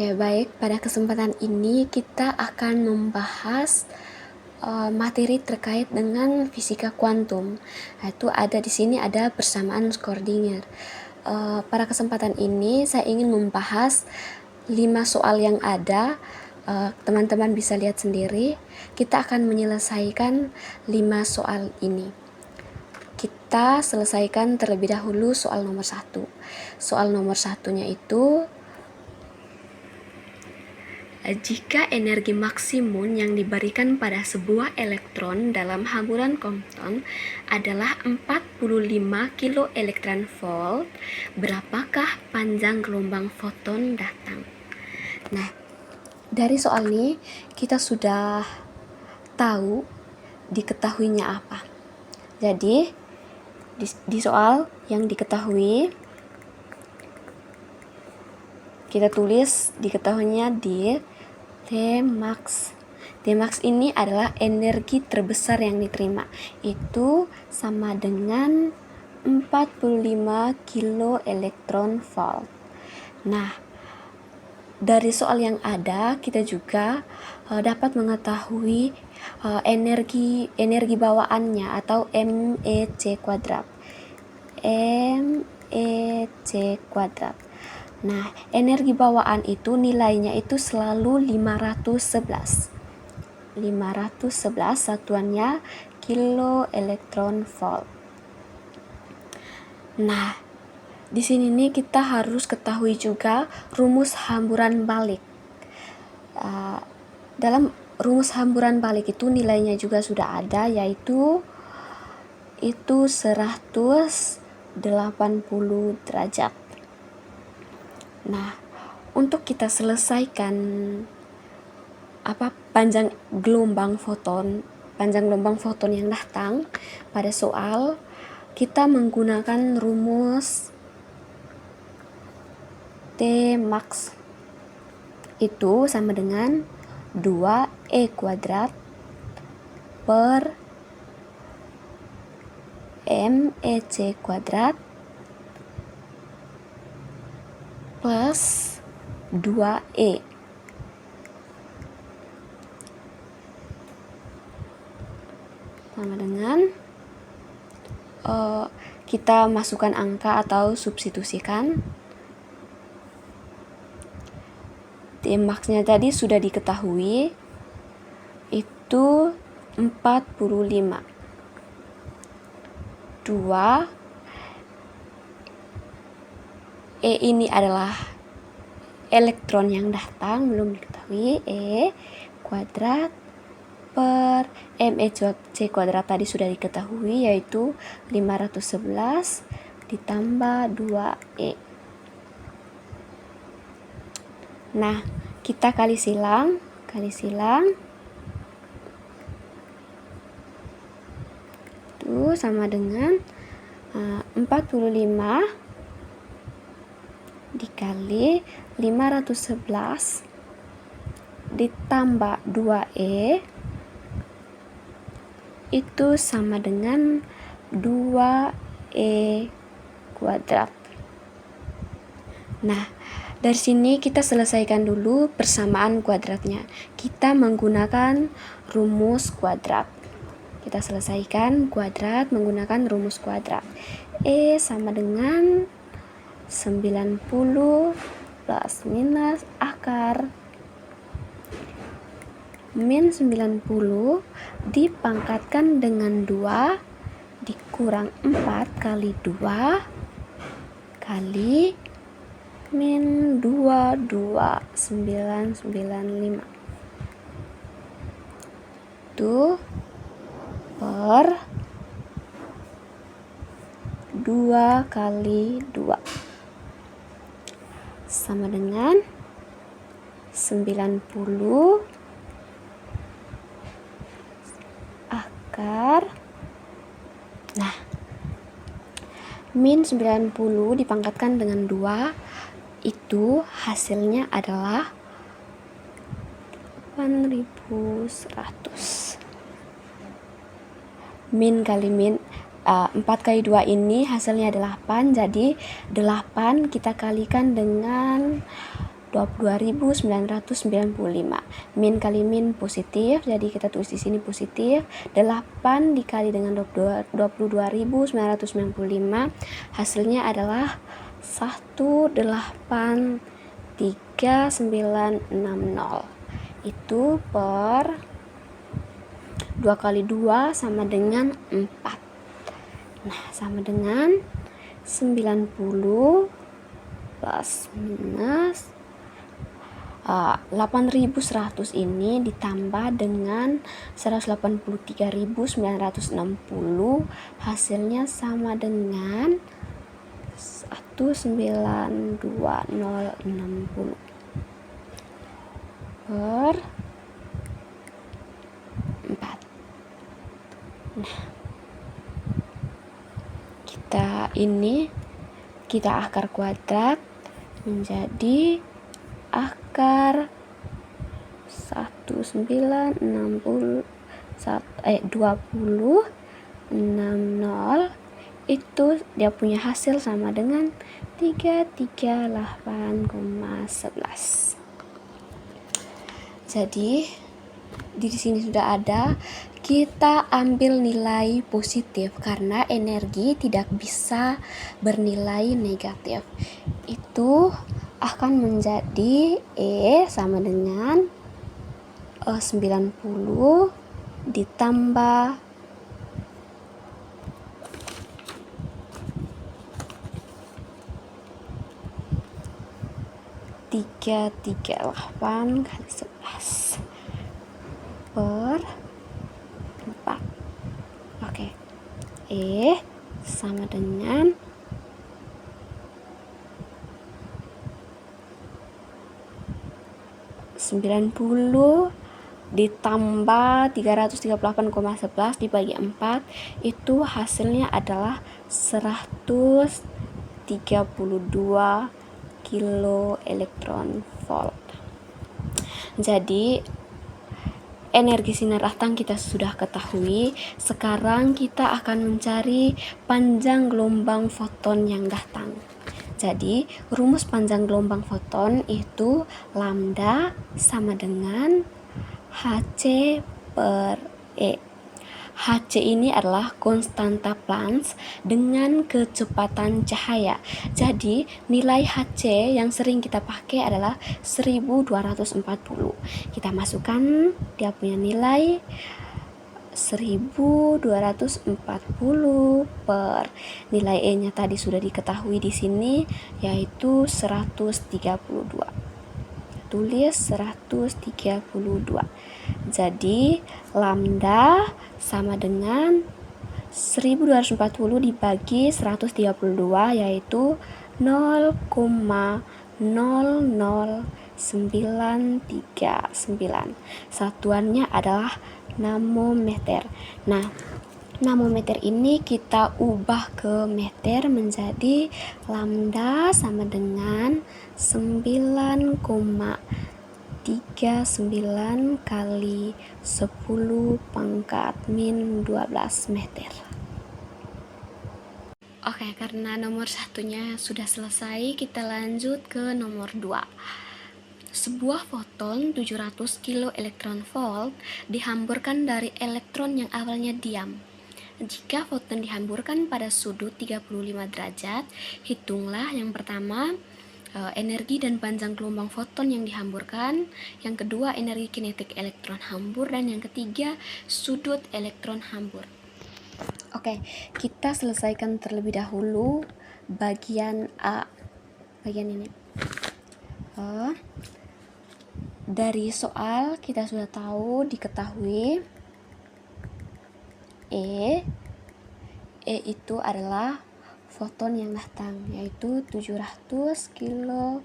Oke, baik. Pada kesempatan ini kita akan membahas materi terkait dengan fisika kuantum. Itu ada di sini ada persamaan Schrödinger. Pada kesempatan ini saya ingin membahas 5 soal yang ada. Teman-teman bisa lihat sendiri. Kita akan menyelesaikan 5 soal ini. Kita selesaikan terlebih dahulu soal nomor 1. Soal nomor 1-nya itu, jika energi maksimum yang diberikan pada sebuah elektron dalam hamburan Compton adalah 45 kiloelektron-volt, berapakah panjang gelombang foton datang? Nah, dari soal ini kita sudah tahu diketahuinya apa. Jadi, di soal yang diketahui, kita tulis diketahuinya di Tmax. Tmax ini adalah energi terbesar yang diterima. Itu sama dengan 45 kiloelektron-volt. Nah, dari soal yang ada kita juga dapat mengetahui energi bawaannya atau MEC kuadrat. MEC kuadrat. Nah, energi bawaan itu nilainya itu selalu 511. 511 satuannya kiloelektron-volt. Nah, di sini nih kita harus ketahui juga rumus hamburan balik. Dalam rumus hamburan balik itu nilainya juga sudah ada, yaitu 180 derajat. Nah, untuk kita selesaikan panjang gelombang foton yang datang pada soal, kita menggunakan rumus Tmax. Itu sama dengan 2E kuadrat per MEC kuadrat plus 2E. Sama dengan kita masukkan angka atau substitusikan. Tmax-nya tadi sudah diketahui, itu 45. 2 E ini adalah elektron yang datang, belum diketahui. E kuadrat per MEC kuadrat tadi sudah diketahui, yaitu 511 ditambah 2E. Nah, kita kali silang. Itu sama dengan 45 dikali 511 ditambah 2E, itu sama dengan 2E kuadrat. Nah, dari sini kita selesaikan dulu persamaan kuadratnya. Kita menggunakan rumus kuadrat. Kita selesaikan kuadrat menggunakan rumus kuadrat. E sama dengan 90 plus minus akar min 90 dipangkatkan dengan 2 dikurang 4 kali 2 kali min 22995. Itu per 2 kali 2 sama dengan 90 akar. Nah, min 90 dipangkatkan dengan 2, itu hasilnya adalah 8100. Min kali min 4 kali 2 ini hasilnya adalah 8, jadi 8 kita kalikan dengan 22.995. Min kali min positif, jadi kita tulis di sini positif. 8 dikali dengan 22.995, hasilnya adalah 183.960. Itu per 2 kali 2 sama dengan 4. Nah, sama dengan 90 plus minus 8.100 ini ditambah dengan 183.960, hasilnya sama dengan 192.060 per 4. Nah, kita akar kuadrat menjadi akar 2060 itu dia punya hasil sama dengan 338,11. Jadi di sini sudah ada, kita ambil nilai positif karena energi tidak bisa bernilai negatif. Itu akan menjadi E sama dengan 90 ditambah 338 kali 11 per 4. Oke. E sama dengan 90 ditambah 338,11 dibagi 4, itu hasilnya adalah 132 kilo elektron volt. Jadi energi sinar datang kita sudah ketahui. Sekarang kita akan mencari panjang gelombang foton yang datang. Jadi rumus panjang gelombang foton itu lambda sama dengan Hc per E. Hc ini adalah konstanta Planck dengan kecepatan cahaya. Jadi nilai Hc yang sering kita pakai adalah 1240. Kita masukkan dia punya nilai 1240 per nilai E-nya tadi sudah diketahui di sini, yaitu 132. Tulis 132. Jadi lambda sama dengan 1240 dibagi 132, yaitu 0,00939. Satuannya adalah namometer. Nah, namometer ini kita ubah ke meter menjadi lambda sama dengan 9,39 kali 10 pangkat min 12 meter. Oke, karena nomor satunya sudah selesai, kita lanjut ke nomor 2. Sebuah foton 700 kilo elektron volt dihamburkan dari elektron yang awalnya diam. Jika foton dihamburkan pada sudut 35 derajat, hitunglah yang pertama energi dan panjang gelombang foton yang dihamburkan, yang kedua energi kinetik elektron hambur, dan yang ketiga sudut elektron hambur. Oke, kita selesaikan terlebih dahulu bagian A. Bagian ini. Dari soal kita sudah tahu, diketahui E itu adalah foton yang datang, yaitu 700 kilo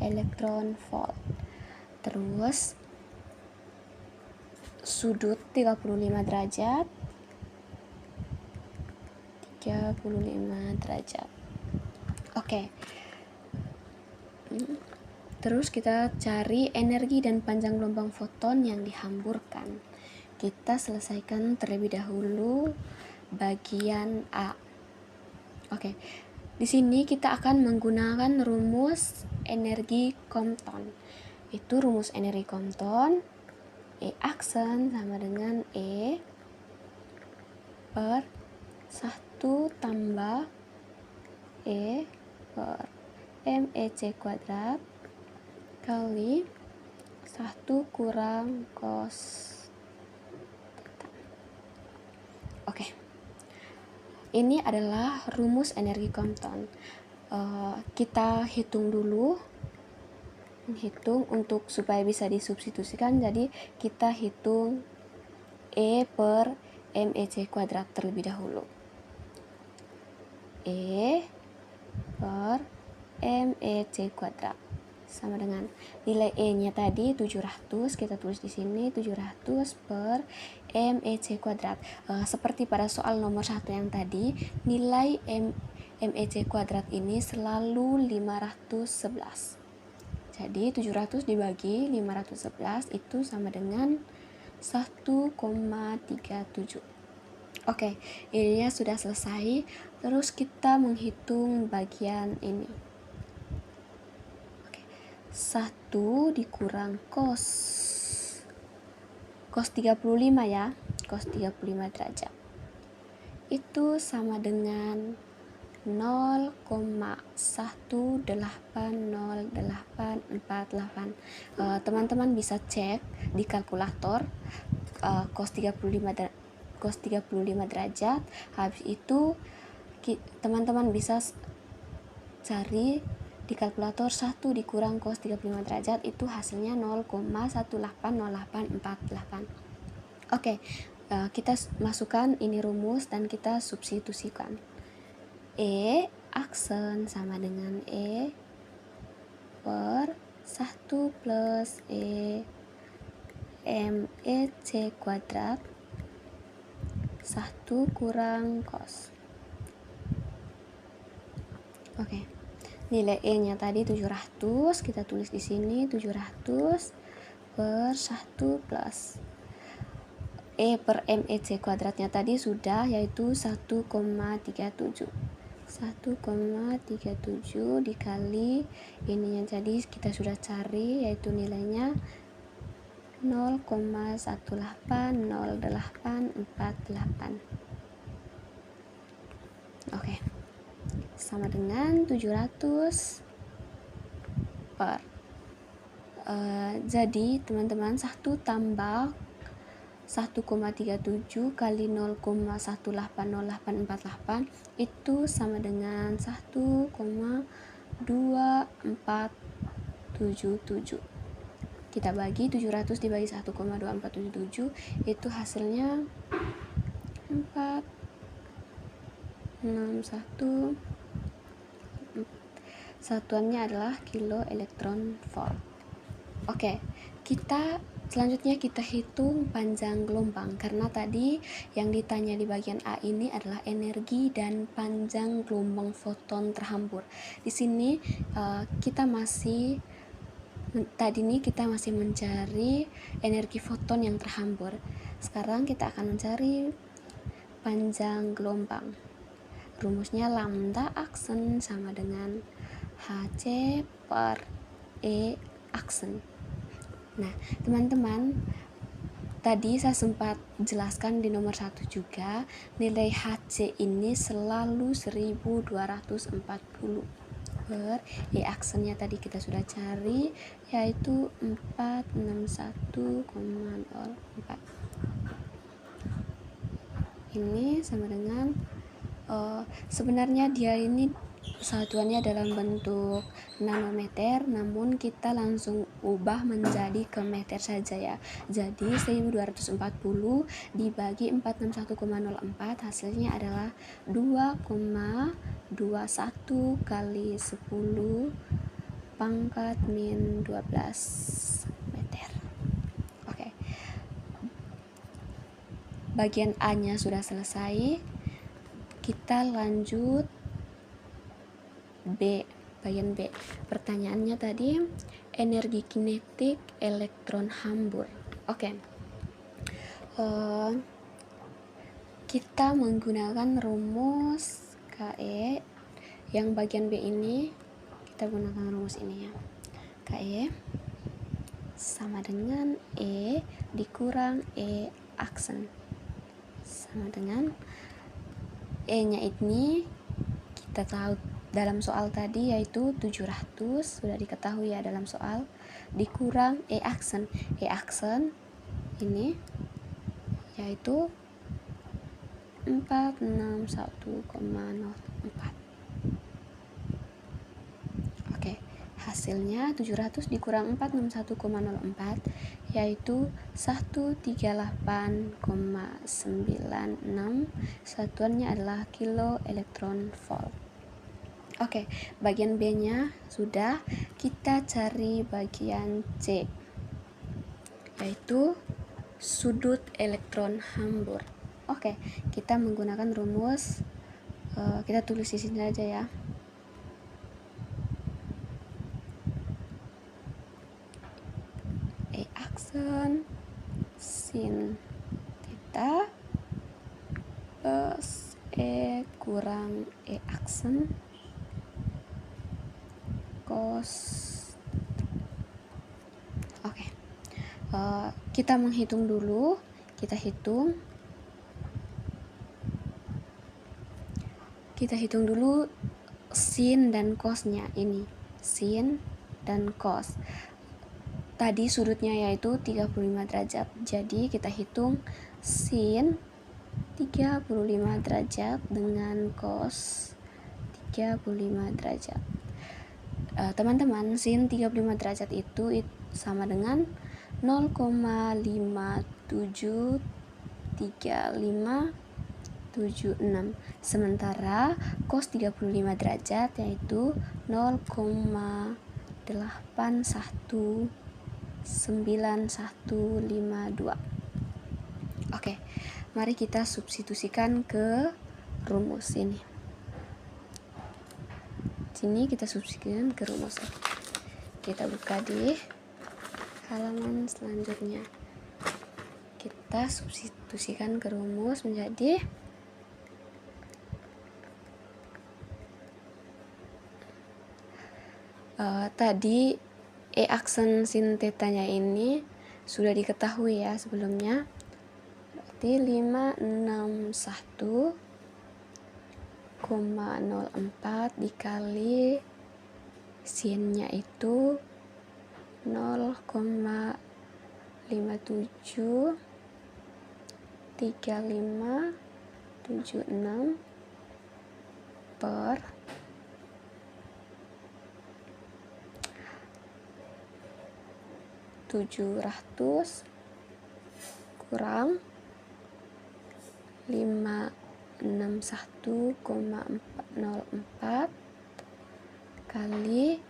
elektron volt. Terus sudut 35 derajat. Oke. Terus kita cari energi dan panjang gelombang foton yang dihamburkan. Kita selesaikan terlebih dahulu bagian A. Oke. Di sini kita akan menggunakan rumus energi Compton. Itu rumus energi Compton, E aksen sama dengan E per 1 tambah E per MEC kuadrat kali 1 kurang cos theta. Oke. Ini adalah rumus energi Compton. Kita hitung dulu. Hitung untuk supaya bisa disubstitusikan. Jadi kita hitung E per MEC kuadrat terlebih dahulu. E per MEC kuadrat sama dengan nilai E-nya tadi 700, kita tulis di sini 700 per MEC kuadrat. Seperti pada soal nomor 1 yang tadi, nilai MEC kuadrat ini selalu 511. Jadi 700 dibagi 511 itu sama dengan 1,37. Oke, ininya sudah selesai. Terus kita menghitung bagian ini. 1 dikurang cos 35 ya, cos 35 derajat itu sama dengan 0,18088. Teman-teman bisa cek di kalkulator cos 35 derajat. Habis itu teman-teman bisa cari di kalkulator 1 dikurang cos 35 derajat itu hasilnya 0,180848. Oke, kita masukkan ini rumus dan kita substitusikan. E aksen sama dengan E per 1 plus E MEC kuadrat 1 kurang cos. Oke. Nilai E-nya tadi 700, kita tulis di sini 700 per 1 plus E per MEC kuadratnya tadi sudah, yaitu 1,37. 1,37 dikali ininya tadi kita sudah cari, yaitu nilainya 0,180848. Oke. Sama dengan 700 per jadi teman-teman 1 tambah 1,37 kali 0,180848 itu sama dengan 1,2477. Kita bagi 700 dibagi 1,2477 itu hasilnya 461. Satuannya adalah kilo elektron volt. Oke, selanjutnya kita hitung panjang gelombang, karena tadi yang ditanya di bagian A ini adalah energi dan panjang gelombang foton terhambur. Di sini kita masih mencari energi foton yang terhambur. Sekarang kita akan mencari panjang gelombang. Rumusnya lambda aksen sama dengan HC per E aksen. Nah, teman-teman, tadi saya sempat jelaskan di nomor 1 juga, nilai HC ini selalu 1240 per E aksennya tadi kita sudah cari, yaitu 461,04. Ini sama dengan sebenarnya dia ini satuannya dalam bentuk nanometer, namun kita langsung ubah menjadi ke meter saja ya. Jadi 1240 dibagi 461,04 hasilnya adalah 2,21 kali 10 pangkat min 12 meter. Oke. Bagian A-nya sudah selesai. Kita lanjut B, bagian B. Pertanyaannya tadi energi kinetik elektron hambur. Oke. Kita menggunakan rumus KE, Yang bagian B ini kita gunakan rumus ini ya. KE sama dengan E dikurang E aksen sama dengan E-nya ini kita tahu dalam soal tadi yaitu 700, sudah diketahui ya dalam soal, dikurang E aksen. E aksen ini yaitu 461,04. Oke, hasilnya 700 dikurang 461,04 yaitu 138,96. Satuannya adalah kilo elektron volt. Oke, bagian B-nya sudah, kita cari bagian C yaitu sudut elektron hambur. Oke, kita menggunakan rumus, kita tulis di sini aja ya. E aksen sin theta plus E kurang E aksen cos. Oke, kita menghitung dulu. Kita hitung dulu sin dan cosnya. Ini sin dan cos. Tadi sudutnya yaitu 35 derajat. Jadi kita hitung sin 35 derajat dengan cos 35 derajat. Teman-teman, sin 35 derajat itu sama dengan 0,573576. Sementara cos 35 derajat yaitu 0,819152. Oke, mari kita substitusikan ke rumus ini. Sini kita substitusikan ke rumus. Kita buka di halaman selanjutnya. Kita substitusikan ke rumus menjadi tadi E aksen sin tetanya ini sudah diketahui ya sebelumnya. Berarti 561,04 dikali sinnya itu 0,573576 per 700 kurang 561,404 kali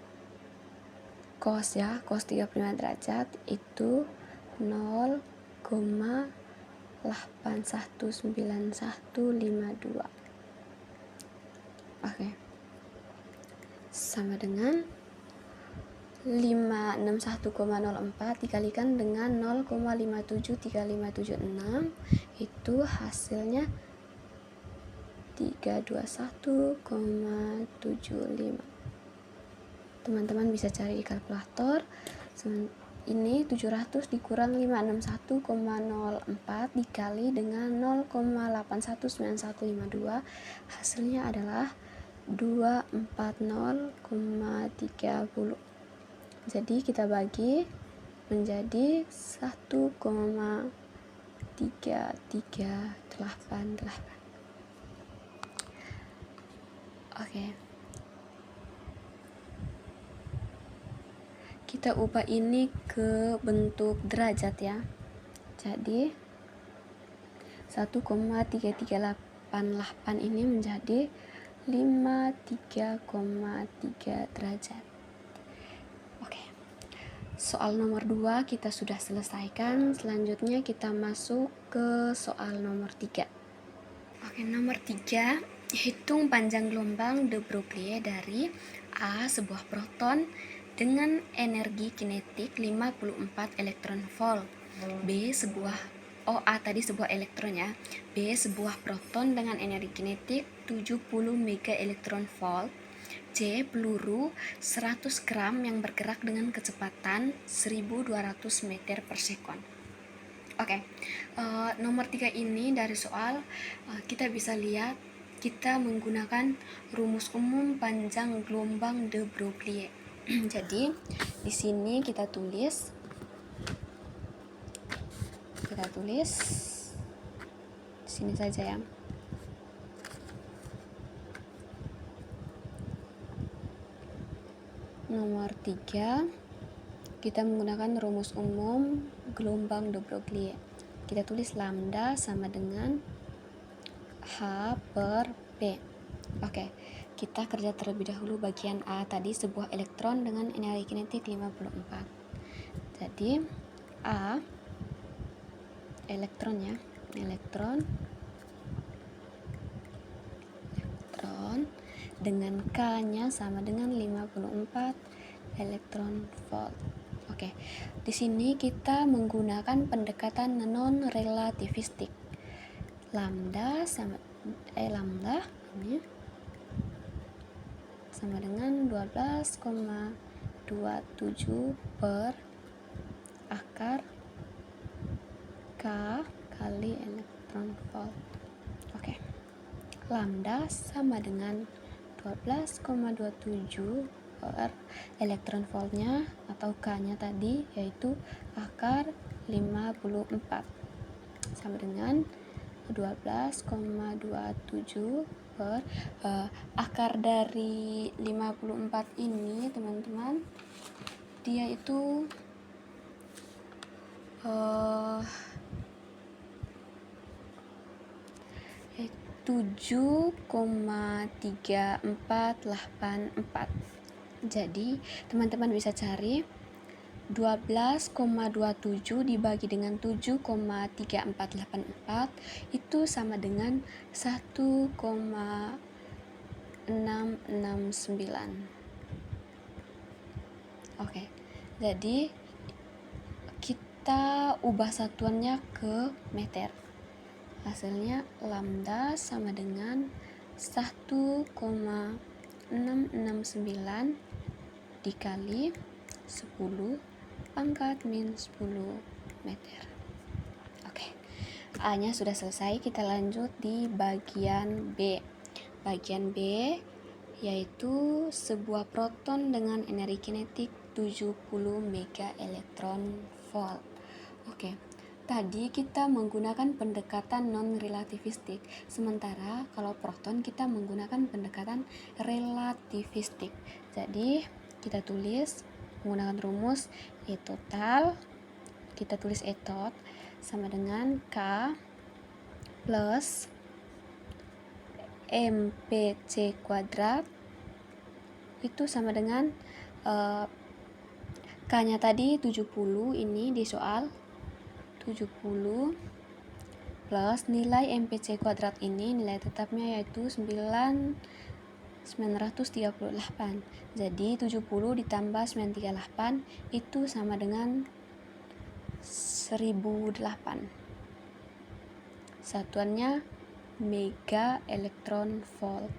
cos ya, cos 35 derajat itu 0,819152. Oke, sama dengan 561,04 dikalikan dengan 0,573576 itu hasilnya 321,75. Teman-teman bisa cari di kalkulator. Ini 700 dikurang 561,04 dikali dengan 0,819152 hasilnya adalah 240,30. Jadi kita bagi menjadi 1,3388. Oke. Kita ubah ini ke bentuk derajat ya. Jadi 1,3388 ini menjadi 53,3 derajat. Oke. Soal nomor 2 kita sudah selesaikan. Selanjutnya kita masuk ke soal nomor 3. Oke, nomor 3, hitung panjang gelombang de Broglie dari A, sebuah proton dengan energi kinetik 54 elektron volt. B, A tadi sebuah elektron ya. B, sebuah proton dengan energi kinetik 70 mega elektron volt C. Peluru 100 gram yang bergerak dengan kecepatan 1200 meter per sekon. Oke, nomor 3 ini dari soal kita bisa lihat kita menggunakan rumus umum panjang gelombang de Broglie. Jadi di sini kita tulis di sini saja ya. Nomor 3 kita menggunakan rumus umum gelombang de Broglie. Kita tulis lambda sama dengan H per P. Oke, kita kerja terlebih dahulu bagian A tadi, sebuah elektron dengan energi kinetik 54. Jadi A elektron dengan K-nya sama dengan 54 elektron volt. Oke, di sini kita menggunakan pendekatan non relativistik. Lambda sama dengan 12,27 per akar K kali elektron volt. Oke. Lambda sama dengan 12,27 per elektron voltnya atau K-nya tadi yaitu akar 54 sama dengan 12,27 per akar dari 54 ini teman-teman, dia itu 7,3484. Jadi teman-teman bisa cari 12,27 dibagi dengan 7,3484 itu sama dengan 1,669. Oke, jadi kita ubah satuannya ke meter. Hasilnya lambda sama dengan 1,669 dikali 10 pangkat min 10 meter. Oke, A-nya sudah selesai. Kita lanjut di bagian B. Bagian B yaitu sebuah proton dengan energi kinetik 70 mega elektron volt. Oke, tadi kita menggunakan pendekatan non-relativistik, sementara kalau proton kita menggunakan pendekatan relativistik. Jadi kita tulis menggunakan rumus E total, kita tulis E tot sama dengan K plus MPC kuadrat itu sama dengan K-nya tadi 70 ini di soal 70 plus nilai MPC kuadrat ini nilai tetapnya yaitu 938. Jadi 70 ditambah 938 itu sama dengan 1008. Satuannya mega elektron volt.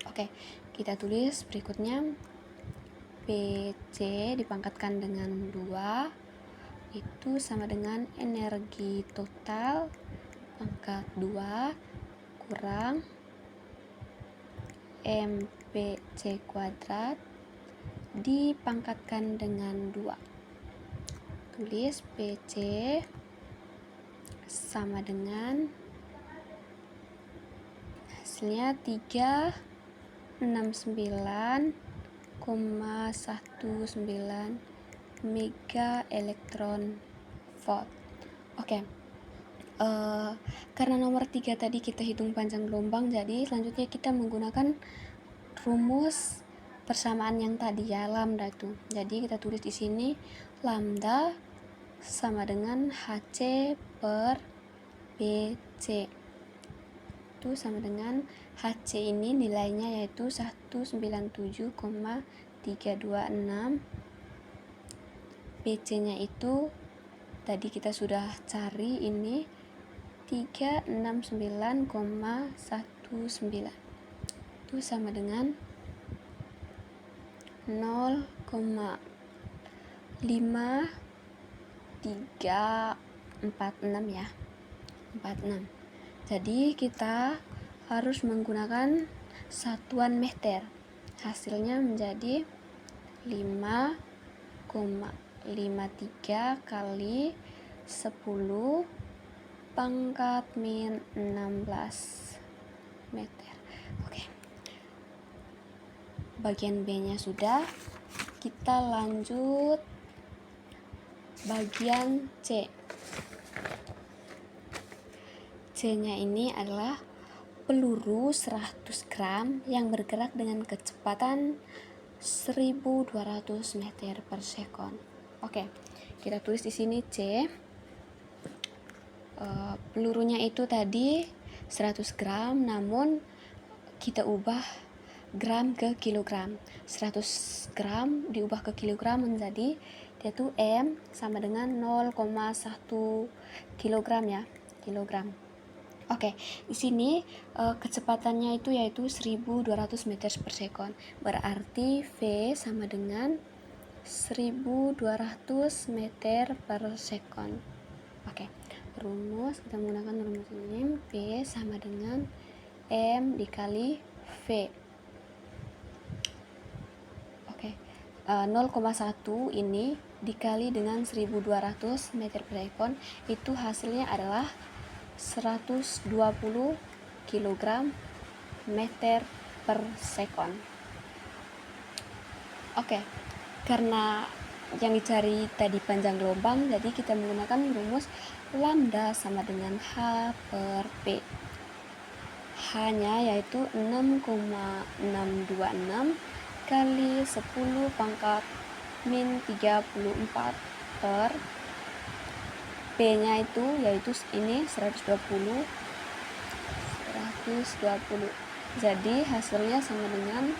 Oke, kita tulis berikutnya PC dipangkatkan dengan 2 itu sama dengan energi total pangkat 2 kurang MPC kuadrat dipangkatkan dengan 2. Tulis PC sama dengan hasilnya 369,19 mega elektron volt. Oke. Karena nomor 3 tadi kita hitung panjang gelombang, jadi selanjutnya kita menggunakan rumus persamaan yang tadi ya, lambda itu. Jadi kita tulis di sini lambda sama dengan HC per BC. Itu sama dengan HC ini nilainya yaitu 197,326. BC-nya itu tadi kita sudah cari ini 369,19. Itu sama dengan 0,5346 ya, 46. Jadi kita harus menggunakan satuan meter. Hasilnya menjadi 5,53 kali 10 pangkat min 16 meter. Oke. Bagian B-nya sudah. Kita lanjut bagian C. C-nya ini adalah peluru 100 gram yang bergerak dengan kecepatan 1200 meter per sekon. Oke, kita tulis di sini C. Pelurunya itu tadi 100 gram, namun kita ubah gram ke kilogram. 100 gram diubah ke kilogram menjadi dia tuh M sama dengan 0,1 kilogram ya, kilogram. Oke, di sini kecepatannya itu yaitu 1200 meter per sekon. Berarti V sama dengan 1200 meter per sekon. Oke, rumus kita menggunakan rumus ini. V sama dengan M dikali V. Oke, 0,1 ini dikali dengan 1200 meter per sekon, itu hasilnya adalah 120 kg meter per sekon. Oke, karena yang dicari tadi panjang gelombang, jadi kita menggunakan rumus lambda sama dengan H per P. H-nya yaitu 6,626 kali 10 pangkat min 34 per P-nya itu yaitu ini 120. Jadi hasilnya sama dengan,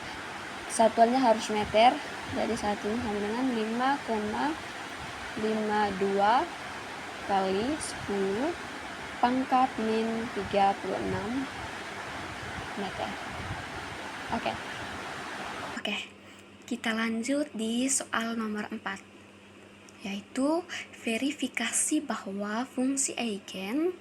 satuannya harus meter, jadi saat ini sama dengan 5,52 kali 10 pangkat min 36 meter. Oke, kita lanjut di soal nomor 4, yaitu verifikasi bahwa fungsi eigen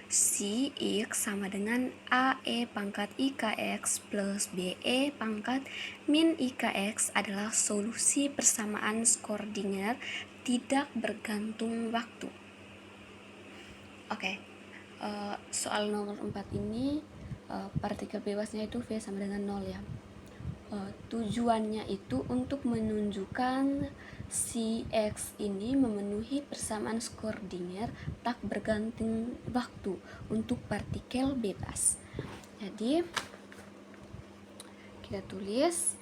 si X sama dengan AE pangkat IKX plus BE pangkat min IKX adalah solusi persamaan Schrödinger tidak bergantung waktu. Oke, soal nomor 4 ini partikel bebasnya itu V sama dengan 0 ya. Tujuannya itu untuk menunjukkan si X ini memenuhi persamaan Schrödinger tak bergantung waktu untuk partikel bebas. Jadi kita tulis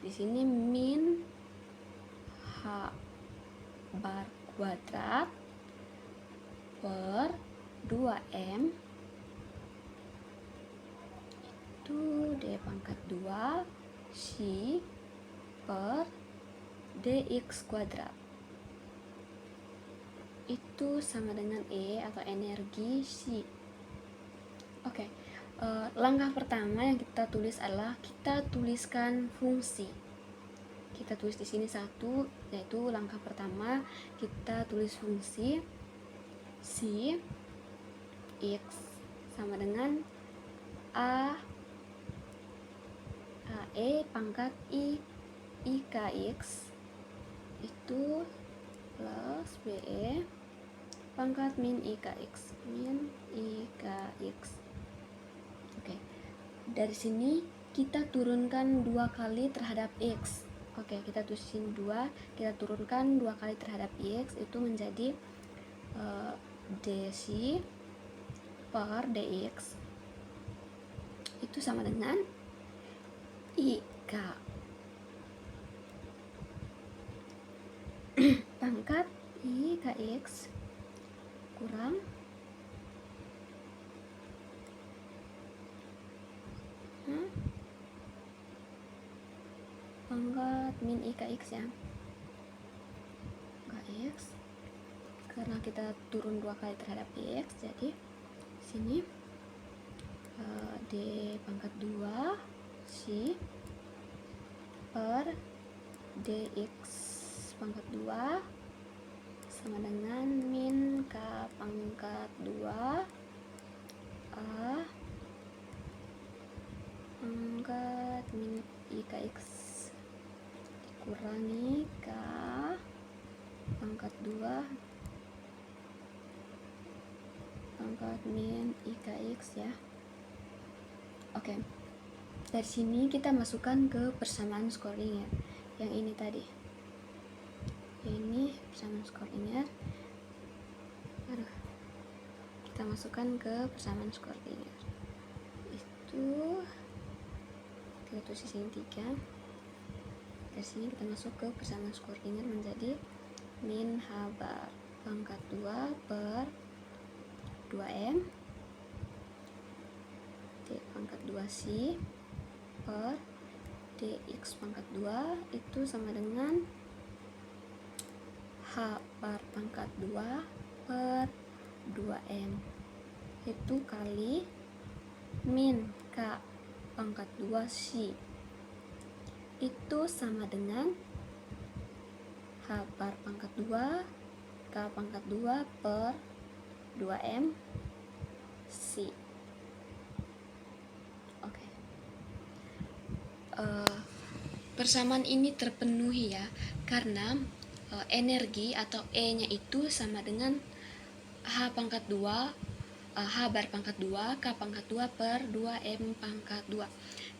di sini min H bar kuadrat per 2M itu D pangkat 2 si per dx kuadrat itu sama dengan E atau energi si. Oke, langkah pertama yang kita tulis adalah kita tuliskan fungsi. Kita tulis di sini 1, yaitu langkah pertama kita tulis fungsi si X sama dengan AE pangkat IKX itu plus BE pangkat min IKX. Oke, dari sini kita turunkan 2 kali terhadap X. Oke, kita tulisin 2, kita turunkan 2 kali terhadap X, itu menjadi dc per dx itu sama dengan IK pangkat IKX kurang pangkat min IKX ya, IKX X, karena kita turun 2 kali terhadap X, jadi sini D pangkat 2 C per dx pangkat 2 sama dengan min k pangkat 2 A pangkat min IKX dikurangi K pangkat 2 pangkat min IKX ya. Oke. Dari sini kita masukkan ke persamaan Schrödinger yang ini tadi. Ini persamaan Schrödinger. Kita masukkan ke persamaan Schrödinger. Itu kita tulis di sini 3. Dari sini kita masuk ke persamaan Schrödinger menjadi min h bar pangkat 2 per 2m d pangkat 2c per dx pangkat 2 itu sama dengan h bar pangkat 2 per 2m itu kali min k pangkat 2c itu sama dengan h bar pangkat 2 k pangkat 2 per 2m c. Oke. Persamaan ini terpenuhi ya, karena energi atau E-nya itu sama dengan H pangkat 2 H bar pangkat 2 K pangkat 2 per 2M pangkat 2.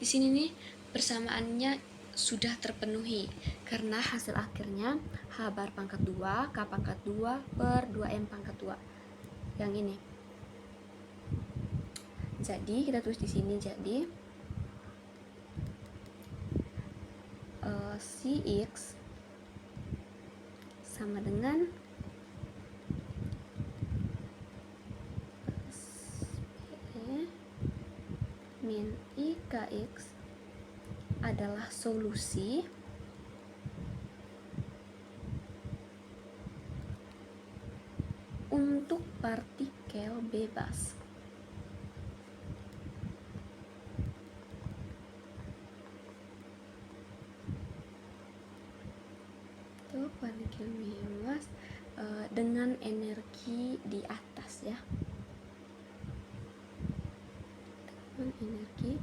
Di sini nih persamaannya sudah terpenuhi karena hasil akhirnya H bar pangkat 2 K pangkat 2 per 2M pangkat 2 yang ini. Jadi kita tulis di sini, jadi Cx sama dengan min IKX adalah solusi untuk partikel bebas. Itu partikel bebas dengan energi di atas ya. Dengan energi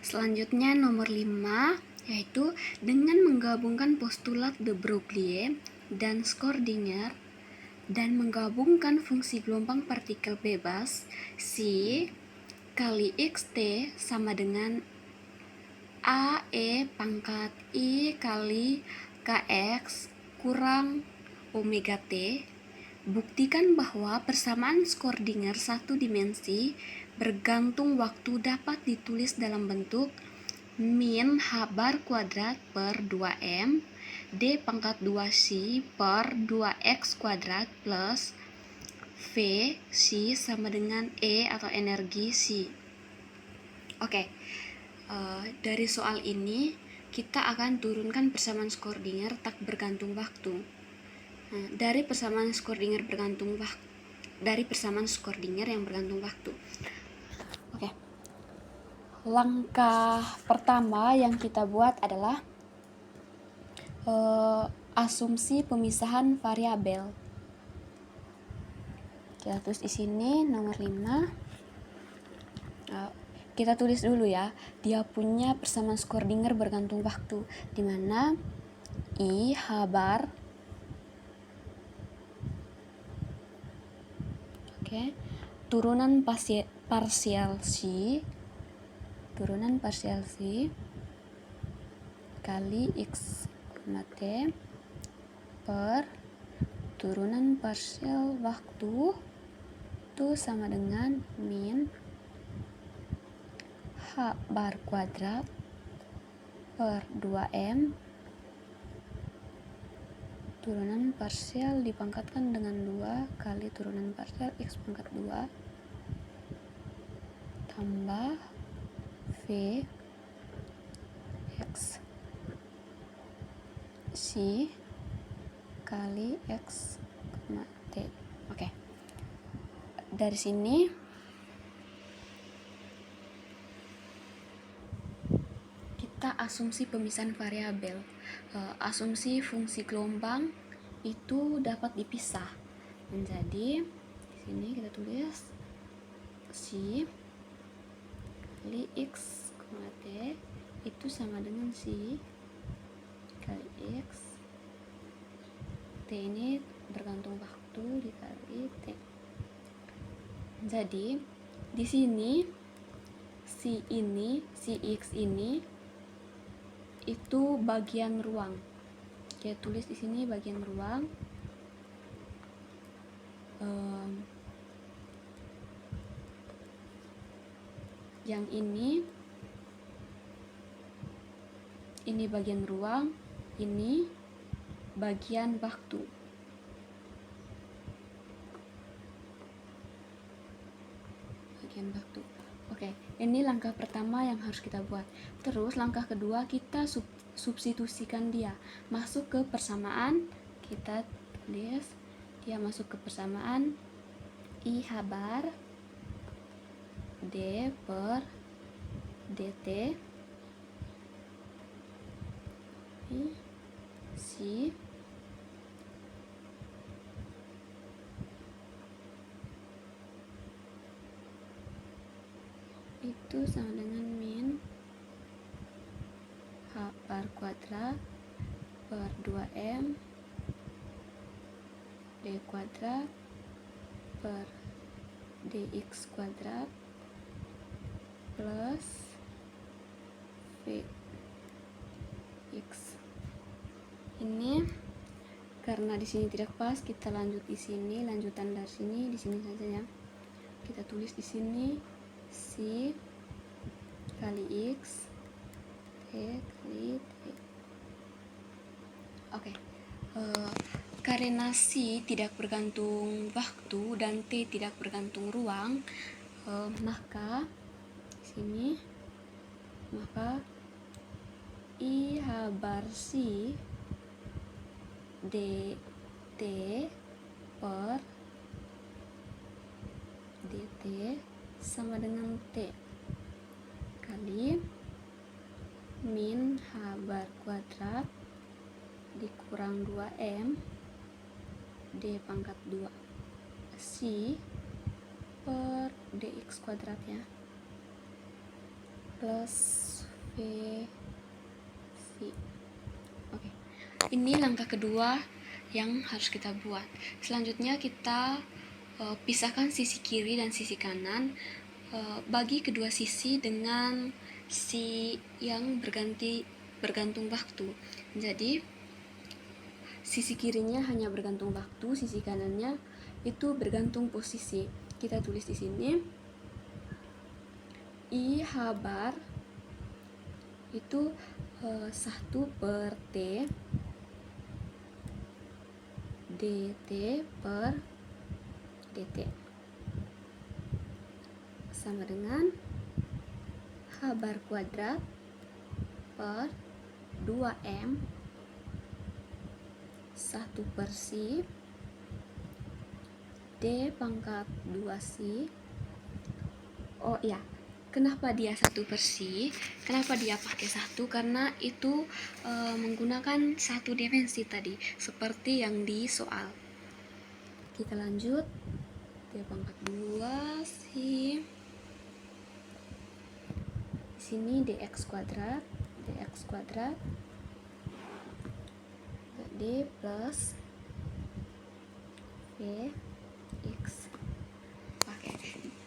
Selanjutnya nomor 5, yaitu dengan menggabungkan postulat de Broglie dan Schrödinger dan menggabungkan fungsi gelombang partikel bebas C kali xt sama dengan AE pangkat I kali KX kurang omega T. Buktikan bahwa persamaan Schrödinger satu dimensi bergantung waktu dapat ditulis dalam bentuk min h bar kuadrat per 2m d pangkat 2c per 2x kuadrat plus v c sama dengan E atau energi C. Oke. Dari soal ini kita akan turunkan persamaan Schrödinger tak bergantung waktu. Nah, dari persamaan Schrödinger yang bergantung waktu. Oke. Langkah pertama yang kita buat adalah asumsi pemisahan variabel. Kita tulis di sini nomor 5. Kita tulis dulu ya, dia punya persamaan Schrödinger bergantung waktu, di mana I H bar turunan parsial C kali X, T per turunan parsial waktu itu sama dengan min H bar kuadrat per 2M turunan parsial dipangkatkan dengan 2 kali turunan parsial X pangkat 2 tambah V X C kali X, T. Oke. Dari sini kita asumsi pemisahan variabel. Asumsi fungsi gelombang itu dapat dipisah menjadi, di sini kita tulis C kali X, T itu sama dengan C kali X, T ini bergantung waktu dikali T. Jadi di sini si X ini itu bagian ruang. Kita tulis di sini bagian ruang. Yang ini bagian ruang, ini bagian waktu. Oke, ini langkah pertama yang harus kita buat. Terus langkah kedua, kita substitusikan dia masuk ke persamaan. Kita tulis dia masuk ke persamaan I habar D per dt C itu sama dengan min H bar kuadrat per 2M D kuadrat per dx kuadrat plus Vx. Ini karena di sini tidak pas, kita lanjut di sini, lanjutan dari sini di sini saja ya. Kita tulis di sini C kali X T kali T. Oke. Karena C tidak bergantung waktu dan T tidak bergantung ruang, maka sini I habar C dt per dt sama dengan T kali min H bar kuadrat dikurang 2M D pangkat 2 C per dx kuadrat ya, plus V C. Oke. Ini langkah kedua yang harus kita buat. Selanjutnya kita pisahkan sisi kiri dan sisi kanan, bagi kedua sisi dengan si yang bergantung waktu. Jadi sisi kirinya hanya bergantung waktu, sisi kanannya itu bergantung posisi. Kita tulis di sini I habar itu 1 per T dt per dt sama dengan H bar kuadrat per 2M 1 per C D pangkat 2C. Oh ya, kenapa dia 1 per C? Kenapa dia pakai 1? Karena itu menggunakan satu dimensi tadi, seperti yang di soal. Kita lanjut. D pangkat 2C. Di sini dx kuadrat D plus Vx. Oke,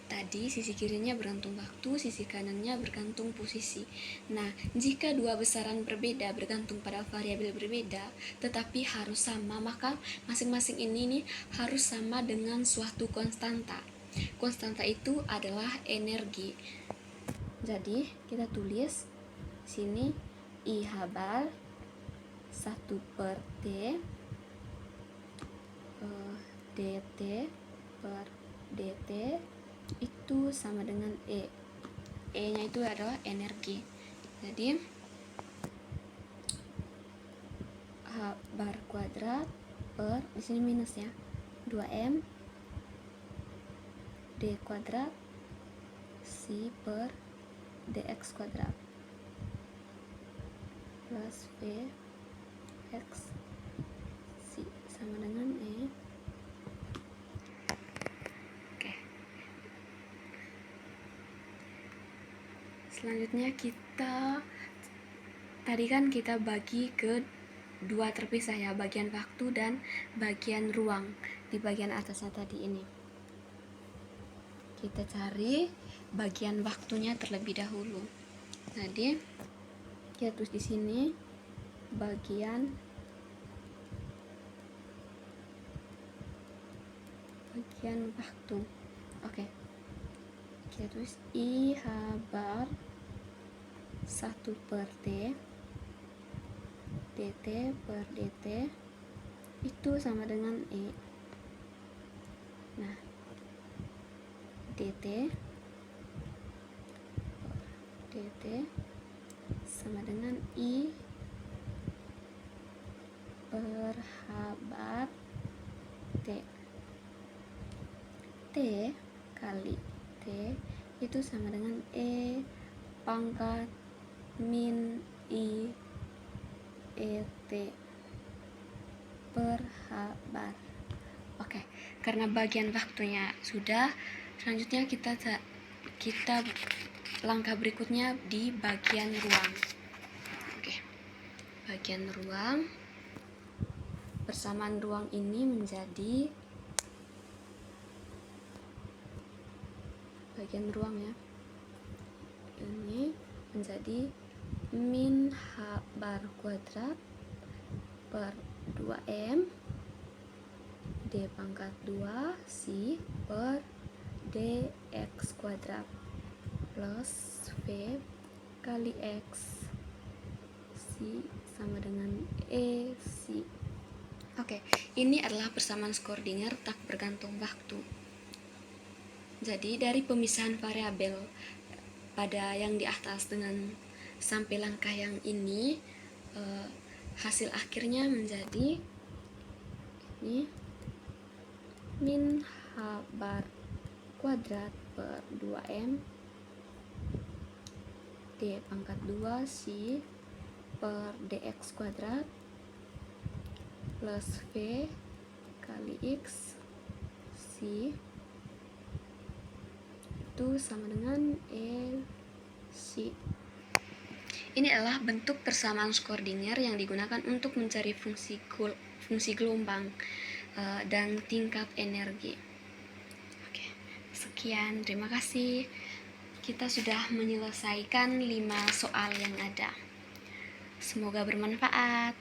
tadi sisi kirinya bergantung waktu, sisi kanannya bergantung posisi. Nah, jika dua besaran berbeda bergantung pada variabel berbeda tetapi harus sama, maka masing-masing ini nih harus sama dengan suatu konstanta. Konstanta itu adalah energi. Jadi kita tulis sini I habar 1 per T dt per dt itu sama dengan E. E-nya itu adalah energi. Jadi H bar kuadrat per, di sini minus ya, 2M D kuadrat C per dx kuadrat plus V X C sama dengan E. Oke. Selanjutnya tadi kan kita bagi ke dua terpisah ya, bagian waktu dan bagian ruang di bagian atasnya tadi ini. Kita cari bagian waktunya terlebih dahulu. Jadi kita tulis di sini bagian waktu. Oke. Kita tulis I H bar 1 per T dt per dt itu sama dengan E. Nah, dt per dt sama dengan I per H bar T. T kali T itu sama dengan E pangkat min I ET per H bar. Oke, karena bagian waktunya sudah, selanjutnya kita langkah berikutnya di bagian ruang. Oke, bagian ruang, persamaan ruang ini menjadi bagian ruang ya, ini menjadi min H bar kuadrat per 2M D pangkat 2 C per dx kuadrat plus V kali X C sama dengan E C. Oke, ini adalah persamaan Schrödinger tak bergantung waktu. Jadi dari pemisahan variabel pada yang di atas dengan sampai langkah yang ini, hasil akhirnya menjadi ini min H bar kuadrat per 2M D pangkat 2 C per dx kuadrat plus V kali X C itu sama dengan E C. Ini adalah bentuk persamaan Schrödinger yang digunakan untuk mencari fungsi gelombang dan tingkat energi. Oke, sekian, terima kasih. Kita sudah menyelesaikan 5 soal yang ada. Semoga bermanfaat.